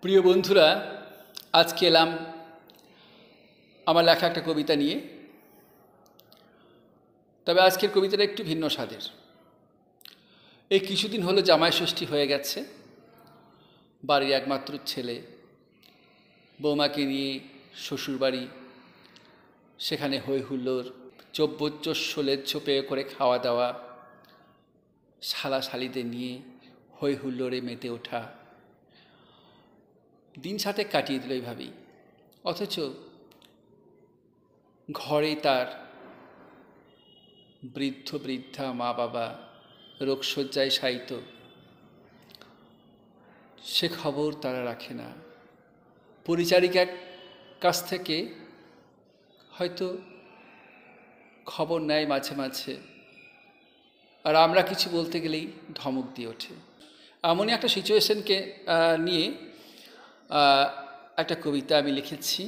প্রিয় বন্ধুরা, আজকে এলাম আমার লেখা একটা কবিতা নিয়ে। তবে আজকের কবিতাটা একটু ভিন্ন স্বাদের। এই কিছুদিন হলো জামাই ষষ্ঠী হয়ে গেছে। বাড়ির একমাত্র ছেলে বৌমাকে নিয়ে শ্বশুরবাড়ি, সেখানে হই হুল্লোড়, চব্বচোলের ছোপে করে খাওয়া দাওয়া, শালা শালিদের নিয়ে হই হুল্লোড়ে মেতে ওঠা, দিন সাথে কাটিয়ে দিল এইভাবেই। অথচ ঘরে তার বৃদ্ধ বৃদ্ধা মা বাবা রোগশয্যায় শায়িত, সে খবর তারা রাখে না। পরিচারিকার কাছ থেকে হয়তো খবর নেয় মাঝে মাঝে, আর আমরা কিছু বলতে গেলেই ধমক দিয়ে ওঠে। এমনই একটা সিচুয়েশনকে নিয়ে একটা কবিতা আমি লিখেছি।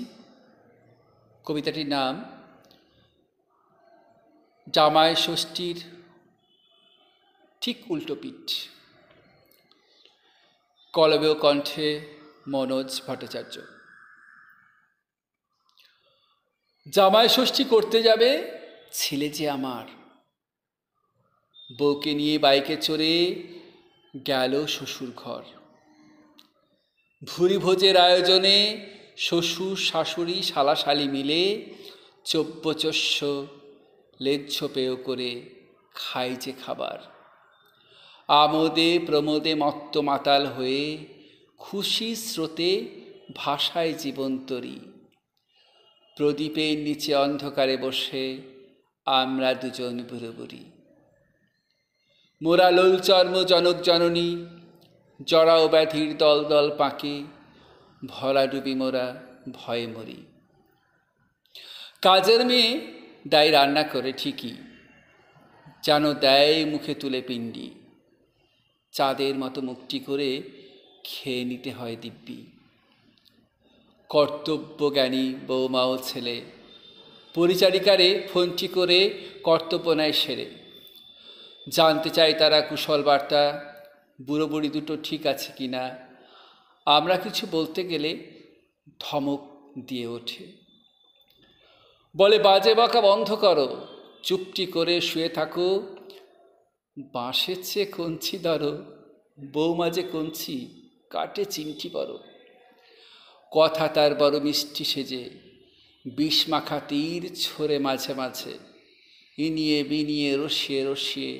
কবিতাটির নাম জামাই ষষ্ঠীর ঠিক উল্টো পিঠ। কলবেও কণ্ঠে মনোজ ভট্টাচার্য। জামাই ষষ্ঠী করতে যাবে ছেলে যে আমার, বউকে নিয়ে বাইকে চড়ে গেল শ্বশুর ঘর। ভুরি ভোজের আয়োজনে শ্বশুর শাশুড়ি শালাশালি মিলে চব্বচস্য লেজ্জ পেয় করে খাই যে খাবার। আমোদে প্রমোদে মত্ত মাতাল হয়ে খুশি স্রোতে ভাষায় জীবন্তরী। প্রদীপের নিচে অন্ধকারে বসে আমরা দুজন বুড়ো বুড়ি। মোরা লোল চর্ম জনক জননী, জড়াও ব্যাধির দল দল পাকে ভরা ডুবি মোরা ভয়ে মরি। কাজের মেয়ে দেয় রান্না করে ঠিকই, যেন দেয় মুখে তুলে পিণ্ডি। চাঁদের মতো মুখটি করে খেয়ে নিতে হয় দিব্যি। কর্তব্যজ্ঞানী বৌমা ও ছেলে পরিচারিকারে ফোনটি করে কর্তব্য নেয় সেরে। জানতে চাই তারা কুশল বার্তা, বুড়ো বুড়ি দুটো ঠিক আছে কি না। আমরা কিছু বলতে গেলে ধমক দিয়ে ওঠে, বলে বাজে বকা বন্ধ করো, চুপটি করে শুয়ে থাকো, বাঁশের চেয়ে কঞ্চি ধরো, বৌমা যে কঞ্চি কাটে চিমটি বড়। কথা তার বড় মিষ্টি সেজে বিষ মাখা তীর ছোড়ে মাঝে মাঝে, ইনিয়ে বিনিয়ে রসিয়ে রসিয়ে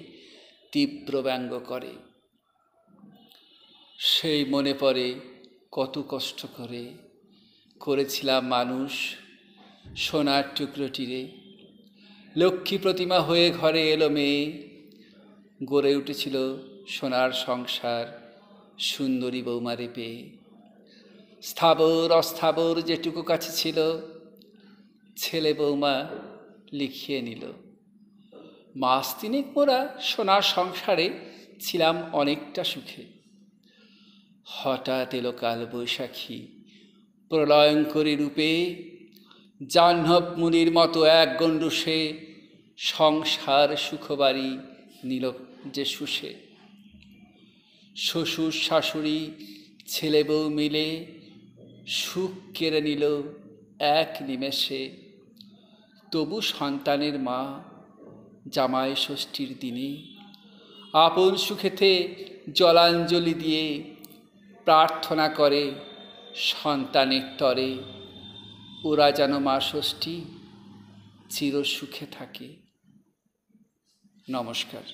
তীব্র ব্যঙ্গ করে। সেই মনে পড়ে কত কষ্ট করে করেছিলাম মানুষ সোনার টুকরোটিরে। লক্ষ্মী প্রতিমা হয়ে ঘরে এলো মেয়ে, গড়ে উঠেছিল সোনার সংসার সুন্দরী বৌমারে পেয়ে। স্থাবর অস্থাবর যেটুকু কাছে ছিল ছেলে বৌমা লিখিয়ে নিল। মাস তিনেক মোরা সোনার সংসারে ছিলাম অনেকটা সুখে। হঠাৎ এলো কাল বৈশাখী প্রলয়ঙ্করী রূপে, জাহ্নব মুনির মতো এক গণ্ডূষে সংসার সুখবাড়ি নিল যে শুষে। শ্বশুর শাশুড়ি ছেলে বউ মিলে সুখ কেড়ে নিল এক নিমেষে। তবু সন্তানের মা জামাই ষষ্ঠীর দিনে আপন সুখেতে জলাঞ্জলি দিয়ে প্রার্থনা করে সন্তানের তরে, ওরা যেন মা ষষ্ঠী চির সুখে থাকে। নমস্কার।